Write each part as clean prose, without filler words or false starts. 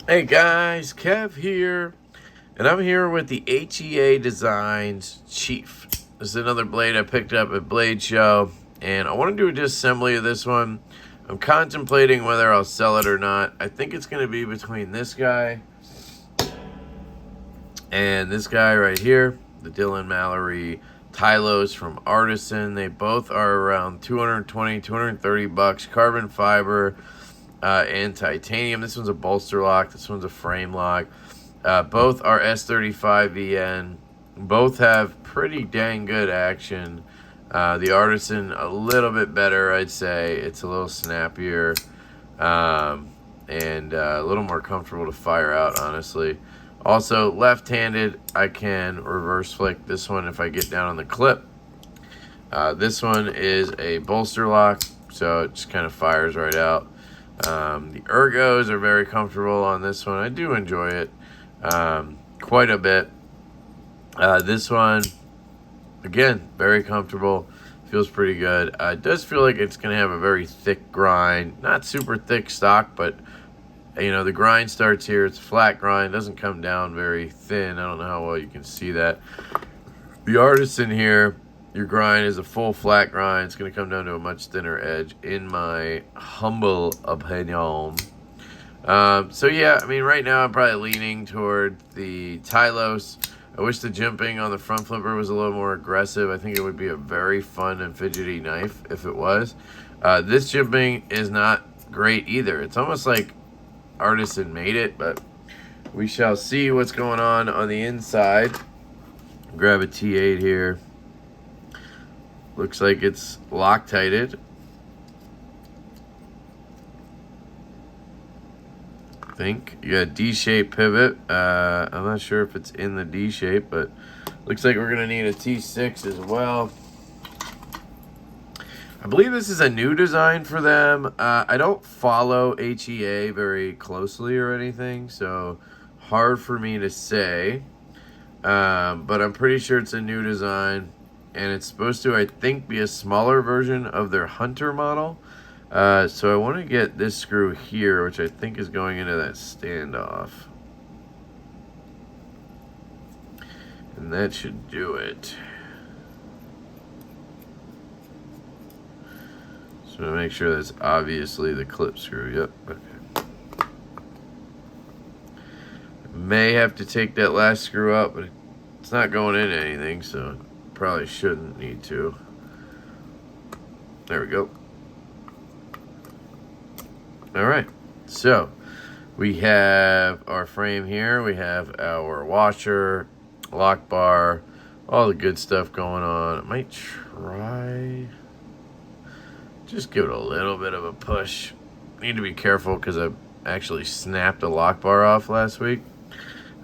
Hey guys, Kev here, and I'm here with the HEA Designs Chief. This is another blade I picked up at Blade Show, and I want to do a disassembly of this one. I'm contemplating whether I'll sell it or not. I think it's going to be between this guy and this guy right here, the Dylan Mallory Tylos from Artisan. They both are around 220, 230 bucks, carbon fiber, and titanium. This one's a bolster lock. This one's a frame lock. Both are S35VN. Both have pretty dang good action. The Artisan a little bit better, I'd say. It's a little snappier and a little more comfortable to fire out, honestly. Also, left-handed, I can reverse flick this one if I get down on the clip. This one is a bolster lock, so it just kind of fires right out. The ergos are very comfortable on this one. I do enjoy it quite a bit. This one, again, very comfortable. Feels pretty good. It does feel like it's going to have a very thick grind. Not super thick stock, but, you know, the grind starts here. It's a flat grind. Doesn't come down very thin. I don't know how well you can see that. The Artisan here, your grind is a full flat grind. It's going to come down to a much thinner edge, in my humble opinion. So yeah, I mean, right now I'm probably leaning toward the Tylos. I wish the jimping on the front flipper was a little more aggressive. I think it would be a very fun and fidgety knife if it was. This jimping is not great either. It's almost like Artisan made it, but we shall see what's going on the inside. Grab a T8 here. Looks like it's Loctited. I think you got a D-shaped pivot. I'm not sure if it's in the D shape, but looks like we're gonna need a T6 as well. I believe this is a new design for them. I don't follow HEA very closely or anything, so hard for me to say. But I'm pretty sure it's a new design. And it's supposed to, I think, be a smaller version of their Hunter model. So I want to get this screw here, which I think is going into that standoff. And that should do it. So make sure that's obviously the clip screw. Yep, okay. May have to take that last screw out, but it's not going into anything, so probably shouldn't need to. There we go. All right, so we have our frame here. We have our washer, lock bar, all the good stuff going on. I might try, just give it a little bit of a push. Need to be careful because I actually snapped a lock bar off last week.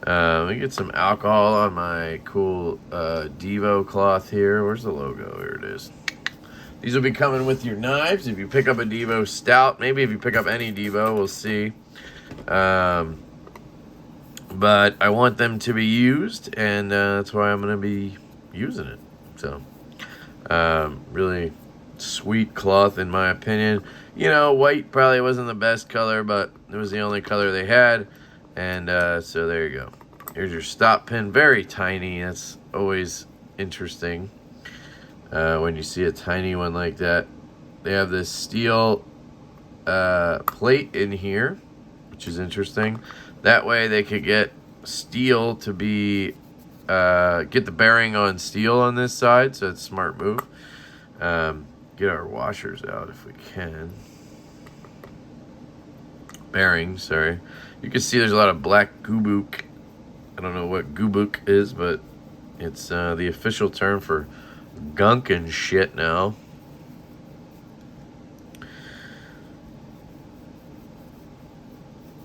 Let me get some alcohol on my cool Devo cloth here. Where's the logo? Here it is. These will be coming with your knives if you pick up a Devo Stout. Maybe if you pick up any Devo, we'll see. But I want them to be used, and that's why I'm going to be using it. So, really sweet cloth in my opinion. You know, white probably wasn't the best color, but it was the only color they had. And so there you go. Here's your stop pin. Very tiny. That's always interesting when you see a tiny one like that. They have this steel plate in here, which is interesting. That way they could get steel to be, get the bearing on steel on this side. So it's a smart move. Get our washers out if we can. Bearings, sorry. You can see there's a lot of black goobuk. I don't know what goobuk is, but it's the official term for gunk and shit now.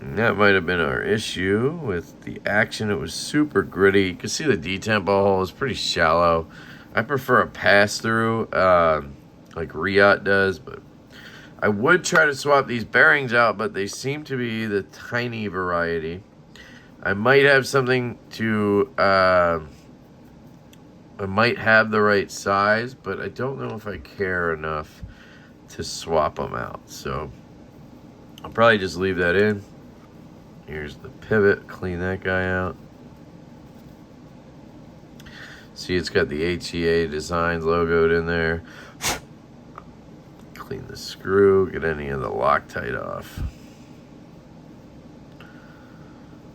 And that might have been our issue with the action. It was super gritty. You can see the detempo hole is pretty shallow. I prefer a pass-through like Riot does, but I would try to swap these bearings out, but they seem to be the tiny variety. I might have something to, I might have the right size, but I don't know if I care enough to swap them out. So I'll probably just leave that in. Here's the pivot. Clean that guy out. See, it's got the HEA Designs logoed in there. Clean the screw. Get any of the Loctite off.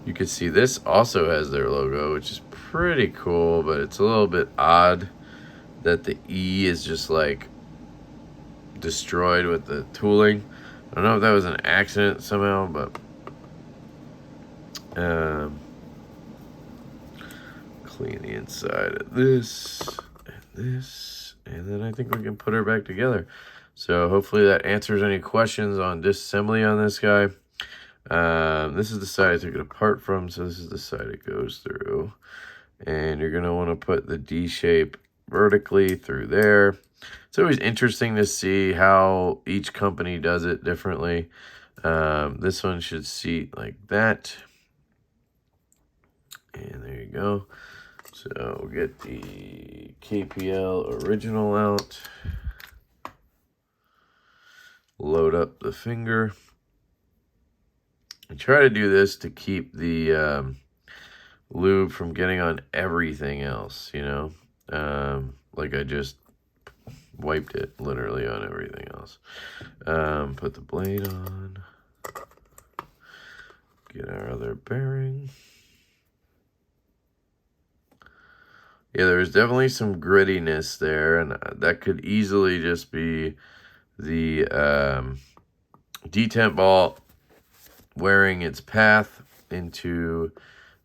You can see this also has their logo, which is pretty cool, but it's a little bit odd that the E is just like destroyed with the tooling. I don't know if that was an accident somehow, but clean the inside of this and this, and then I think we can put her back together. So hopefully that answers any questions on disassembly on this guy. This is the side I took it apart from, so this is the side it goes through. And you're going to want to put the D shape vertically through there. It's always interesting to see how each company does it differently. This one should seat like that. And there you go. So we'll get the KPL original out. Load up the finger. I try to do this to keep the lube from getting on everything else, you know. Like I just wiped it literally on everything else. Put the blade on. Get our other bearing. Yeah, there was definitely some grittiness there, and that could easily just be the detent ball wearing its path into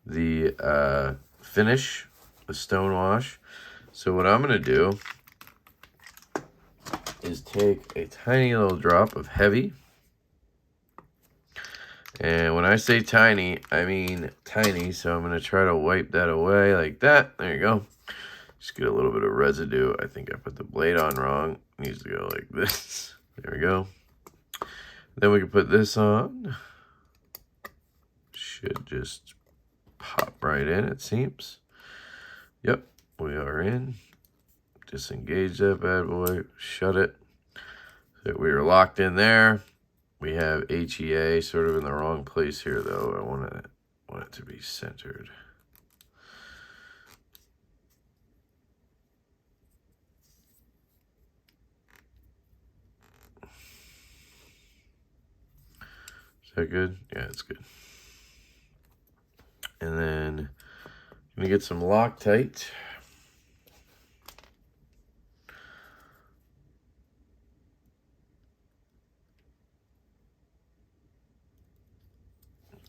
the finish, the stone wash. So what I'm going to do is take a tiny little drop of heavy. And when I say tiny, I mean tiny. So I'm going to try to wipe that away like that. There you go. Just get a little bit of residue. I think I put the blade on wrong. It needs to go like this. There we go. Then we can put this on. Should just pop right in, it seems. Yep, we are in. Disengage that bad boy. Shut it. So we are locked in there. We have HEA sort of in the wrong place here, though. I want it to be centered. Is that good? Yeah, it's good. And then I'm going to get some Loctite.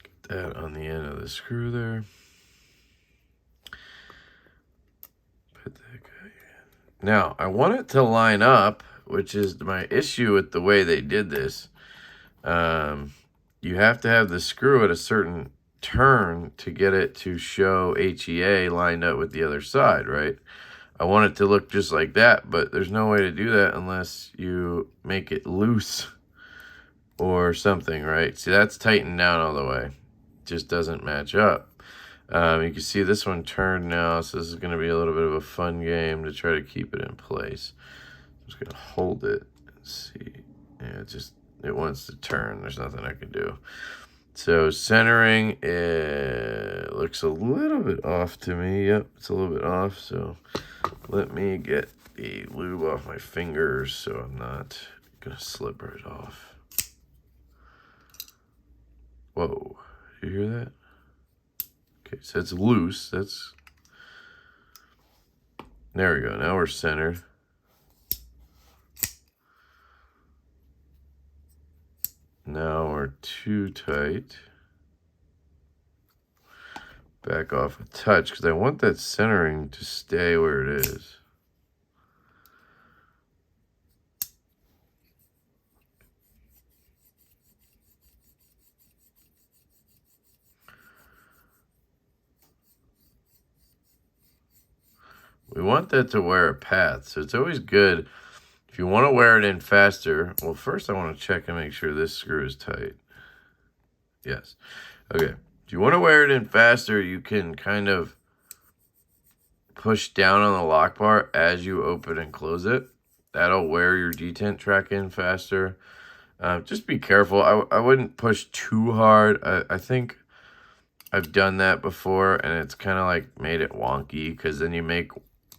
Get that on the end of the screw there. Put that guy in. Now, I want it to line up, which is my issue with the way they did this. You have to have the screw at a certain turn to get it to show HEA lined up with the other side, right? I want it to look just like that, but there's no way to do that unless you make it loose or something, right? See, that's tightened down all the way. It just doesn't match up. You can see this one turned now, so this is going to be a little bit of a fun game to try to keep it in place. I'm just going to hold it and see. Yeah, it wants to turn. There's nothing I can do. So centering, it looks a little bit off to me. Yep, it's a little bit off. So let me get the lube off my fingers so I'm not going to slip right off. Whoa, you hear that? Okay, so it's loose. There we go. Now we're centered. Now we're too tight. Back off a touch because I want that centering to stay where it is. We want that to wear a path, so it's always good. If you want to wear it in faster, well, first I want to check and make sure this screw is tight. Yes. Okay. If you want to wear it in faster, you can kind of push down on the lock bar as you open and close it. That'll wear your detent track in faster. Just be careful. I wouldn't push too hard. I think I've done that before, and it's kind of like made it wonky, because then you make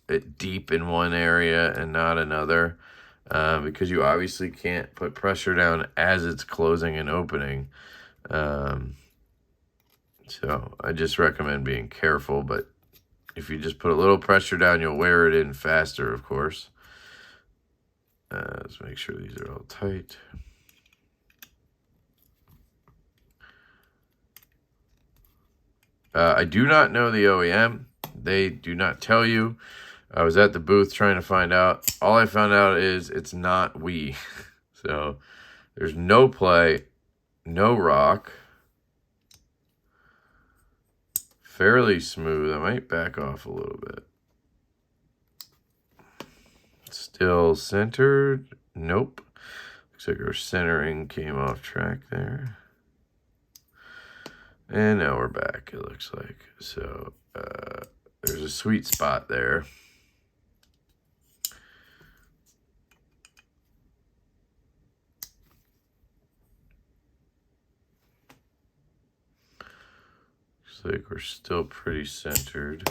it deep in one area and not another, because you obviously can't put pressure down as it's closing and opening. So I just recommend being careful, but if you just put a little pressure down, you'll wear it in faster, of course. Let's make sure these are all tight. I do not know the OEM. They do not tell you. I was at the booth trying to find out. All I found out is it's not HEA. So there's no play, no rock. Fairly smooth. I might back off a little bit. Still centered. Nope. Looks like our centering came off track there. And now we're back, it looks like. So there's a sweet spot there. Looks like we're still pretty centered.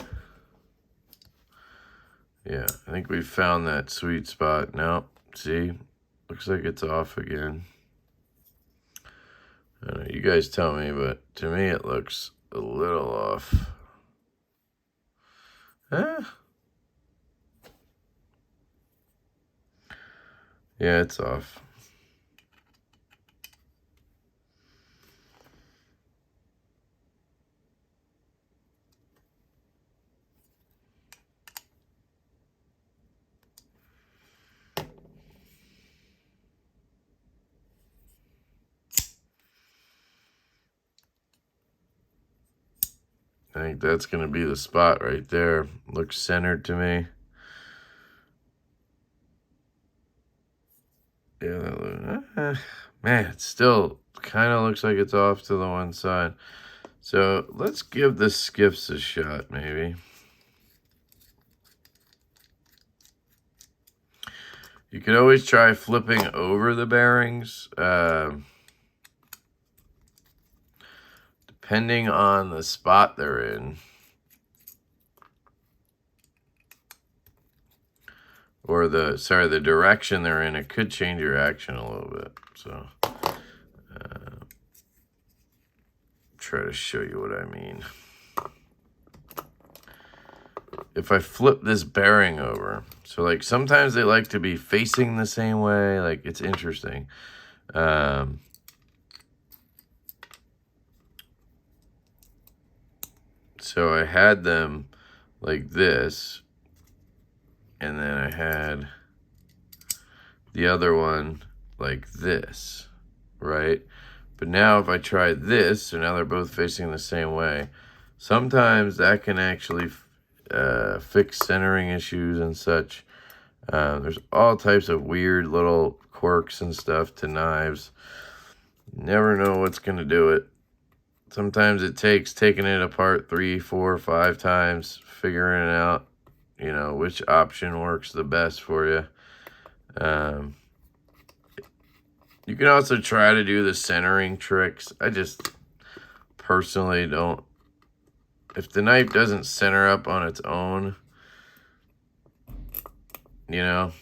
Yeah, I think we found that sweet spot. Now, see, looks like it's off again. I don't know, you guys tell me, but to me it looks a little off. Yeah, it's off. I think that's going to be the spot right there. Looks centered to me. Yeah, man, it still kind of looks like it's off to the one side. So let's give the skiffs a shot, maybe. You could always try flipping over the bearings. Depending on the spot they're in. Or the direction they're in, it could change your action a little bit. So, try to show you what I mean. If I flip this bearing over, so like sometimes they like to be facing the same way, like it's interesting. So I had them like this, and then I had the other one like this, right? But now if I try this, so now they're both facing the same way, sometimes that can actually fix centering issues and such. There's all types of weird little quirks and stuff to knives. Never know what's going to do it. Sometimes it takes taking it apart 3, 4, 5 times, figuring out, you know, which option works the best for you. You can also try to do the centering tricks. I just personally don't. If the knife doesn't center up on its own, you know.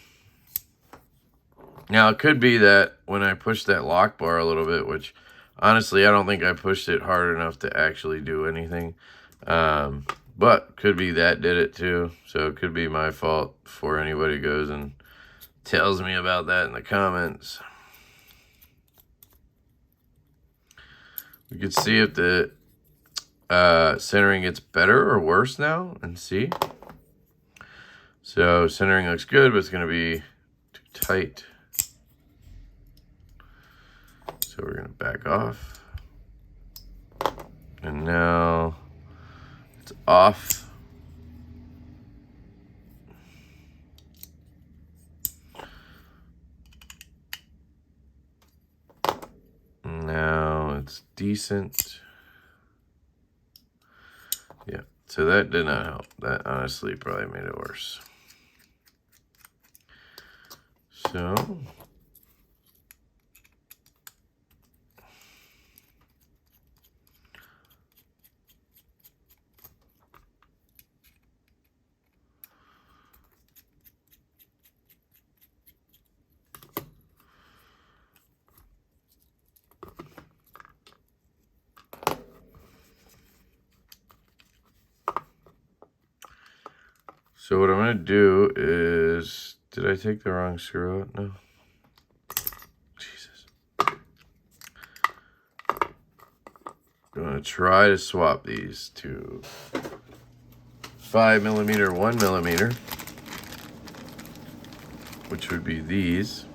Now, it could be that when I push that lock bar a little bit, which honestly, I don't think I pushed it hard enough to actually do anything. But could be that did it too. So it could be my fault before anybody goes and tells me about that in the comments. We could see if the centering gets better or worse now and see. So centering looks good, but it's going to be too tight. So we're going to back off. And now it's off. Now it's decent. Yeah, so that did not help. That honestly probably made it worse. So So what I'm going to do is, did I take the wrong screw out? No. Jesus. I'm going to try to swap these to 5mm, 1mm, which would be these.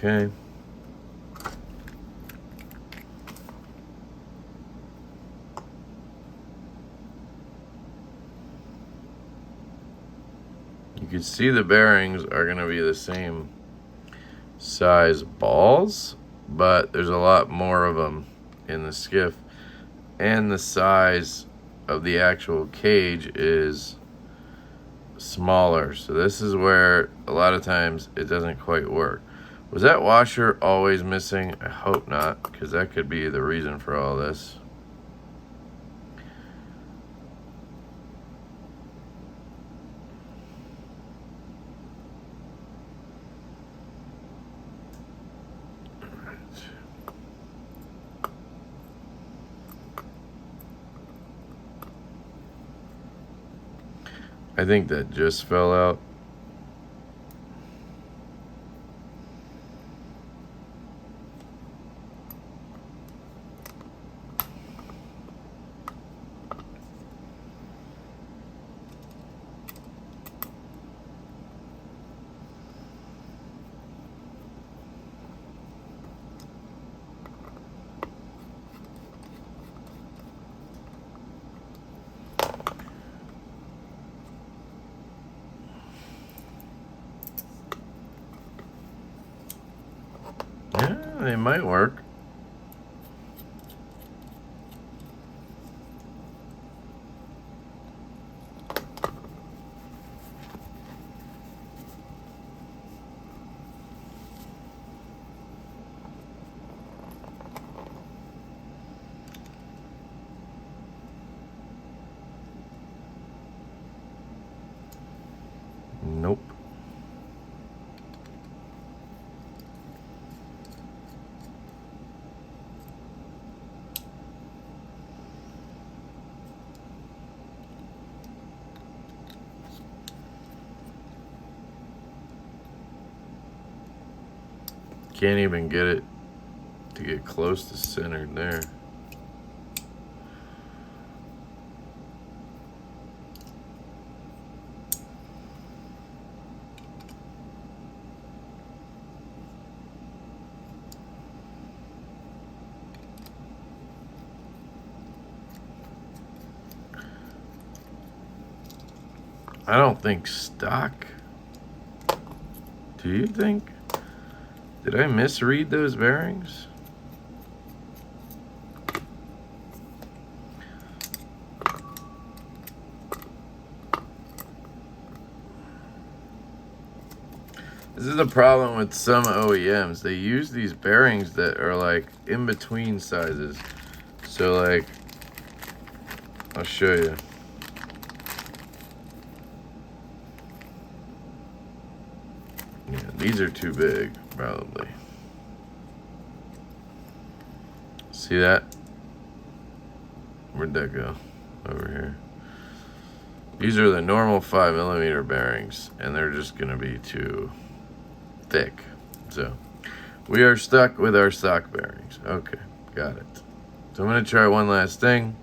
Okay. You can see the bearings are going to be the same size balls, but there's a lot more of them in the skiff, and the size of the actual cage is smaller. So this is where a lot of times it doesn't quite work. Was that washer always missing? I hope not, because that could be the reason for all this. I think that just fell out. Yeah, they might work. Nope. Can't even get it to get close to centered there. I don't think stock. Do you think? Did I misread those bearings? This is the problem with some OEMs. They use these bearings that are like in between sizes. So like, I'll show you. Yeah, these are too big, probably. See that? Where'd that go? Over here. These are the normal 5mm bearings, and they're just gonna be too thick. So we are stuck with our stock bearings. Okay, got it. So I'm gonna try one last thing.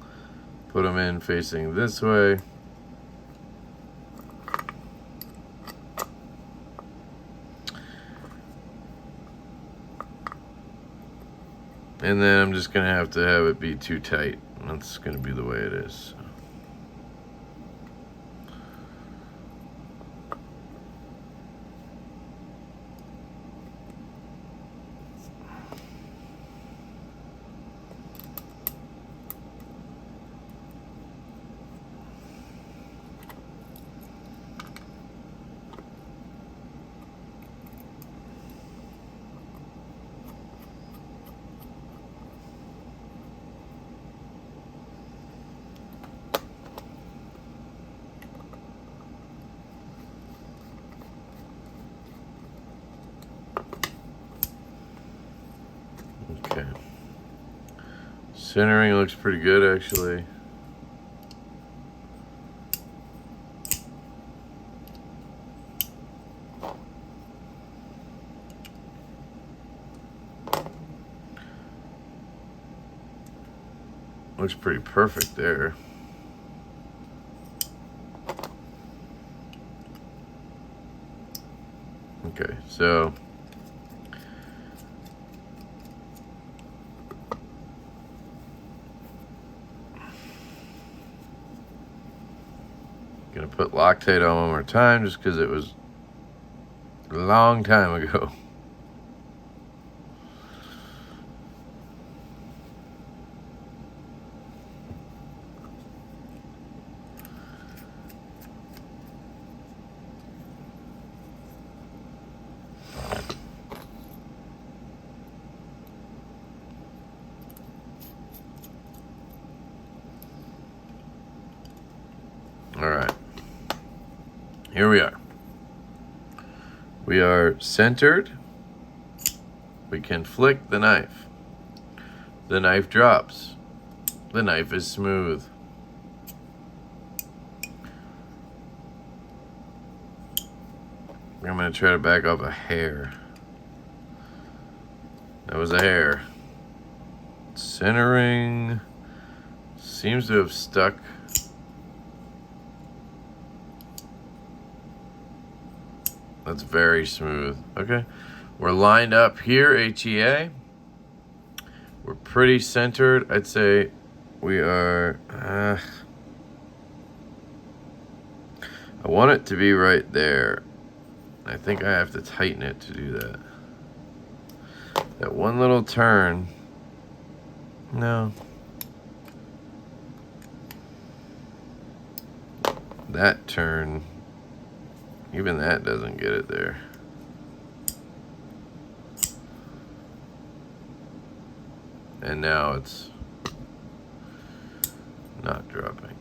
Put them in facing this way. And then I'm just gonna have it be too tight. That's gonna be the way it is. Centering looks pretty good, actually. Looks pretty perfect there. Okay, so gonna put Loctite on one more time just because it was a long time ago. All right, here we are. We are centered. We can flick the knife. The knife drops. The knife is smooth. I'm going to try to back up a hair. That was a hair. Centering seems to have stuck. That's very smooth. Okay, we're lined up here, HEA. We're pretty centered. I'd say we are, I want it to be right there. I think I have to tighten it to do that. That one little turn, no. That turn, even that doesn't get it there. And now it's not dropping.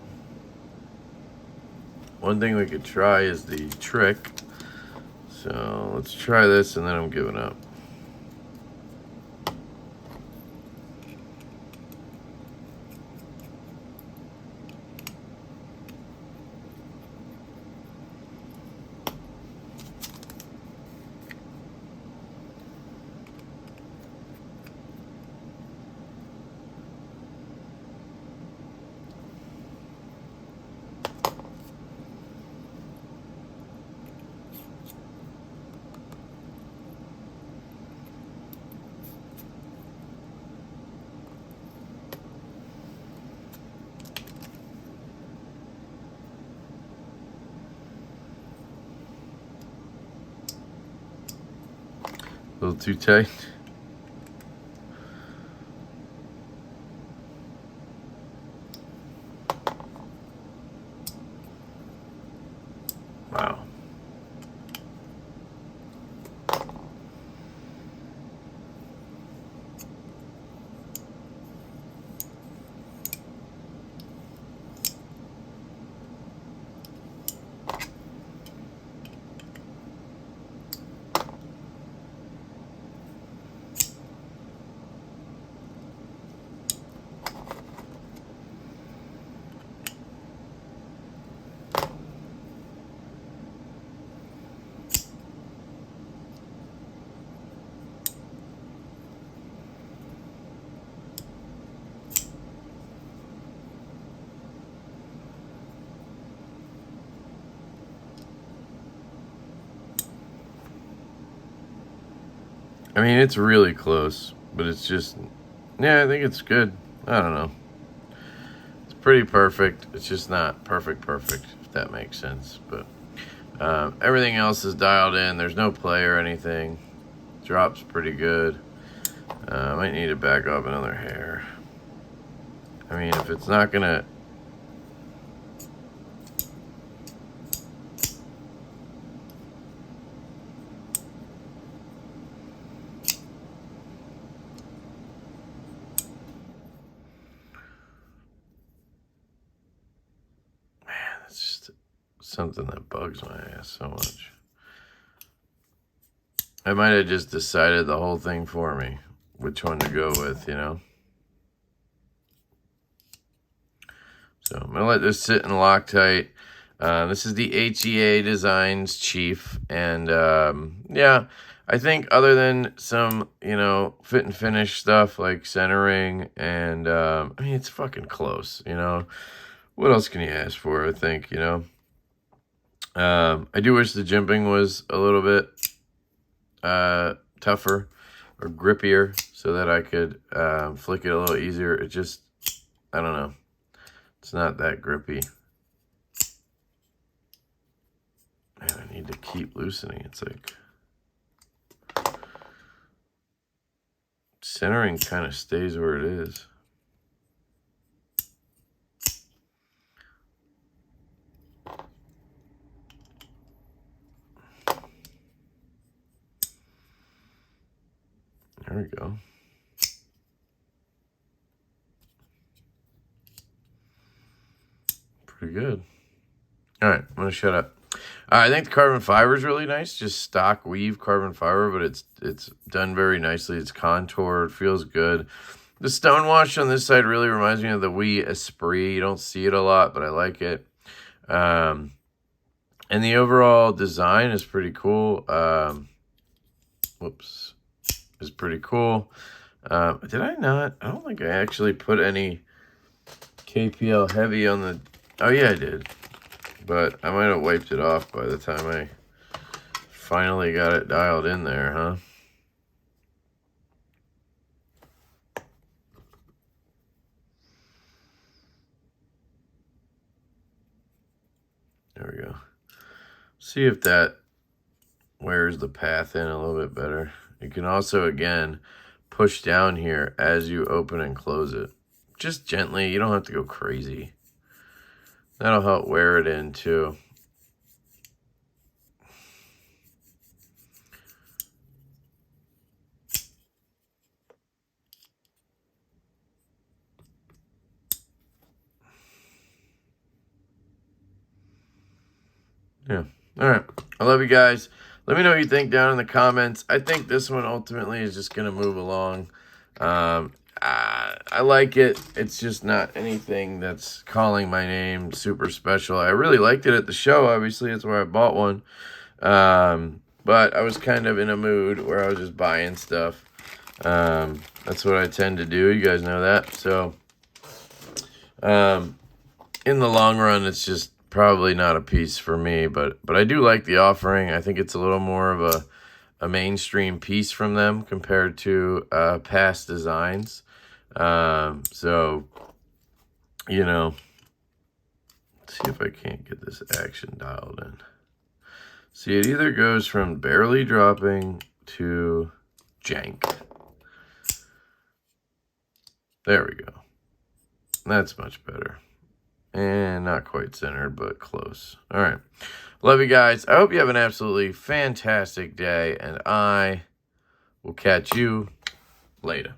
One thing we could try is the trick. So let's try this and then I'm giving up. A little too tight. Wow. I mean, it's really close, but it's just, yeah, I think it's good. I don't know. It's pretty perfect. It's just not perfect, if that makes sense. But everything else is dialed in. There's no play or anything. Drops pretty good. I might need to back up another hair. I mean, if it's not gonna, it's just something that bugs my ass so much. I might have just decided the whole thing for me, which one to go with, you know? So I'm going to let this sit in Loctite. This is the HEA Designs Chief. And yeah, I think other than some, you know, fit and finish stuff like centering and, I mean, it's fucking close, you know. What else can you ask for, I think, you know. I do wish the jimping was a little bit tougher or grippier so that I could flick it a little easier. It just, I don't know. It's not that grippy. Man, I need to keep loosening. It's like centering kind of stays where it is. There we go. Pretty good. All right, I'm gonna shut up. I think the carbon fiber is really nice, just stock weave carbon fiber, but it's done very nicely. It's contoured, feels good. The stonewash on this side really reminds me of the HEA Esprit. You don't see it a lot, but I like it. And the overall design is pretty cool. Whoops, is pretty cool. Did I not? I don't think I actually put any KPL heavy on the. Oh yeah, I did. But I might have wiped it off by the time I finally got it dialed in there, huh? There we go. See if that wears the path in a little bit better. You can also, again, push down here as you open and close it. Just gently. You don't have to go crazy. That'll help wear it in too. Yeah. All right. I love you guys. Let me know what you think down in the comments. I think this one ultimately is just going to move along. I like it. It's just not anything that's calling my name super special. I really liked it at the show. Obviously, that's where I bought one. But I was kind of in a mood where I was just buying stuff. That's what I tend to do. You guys know that. So, in the long run, it's just probably not a piece for me. But I do like the offering. I think it's a little more of a mainstream piece from them compared to past designs. So, you know, let's see if I can't get this action dialed in. See, it either goes from barely dropping to jank. There we go. That's much better. And not quite centered, but close. All right. Love you guys. I hope you have an absolutely fantastic day, and I will catch you later.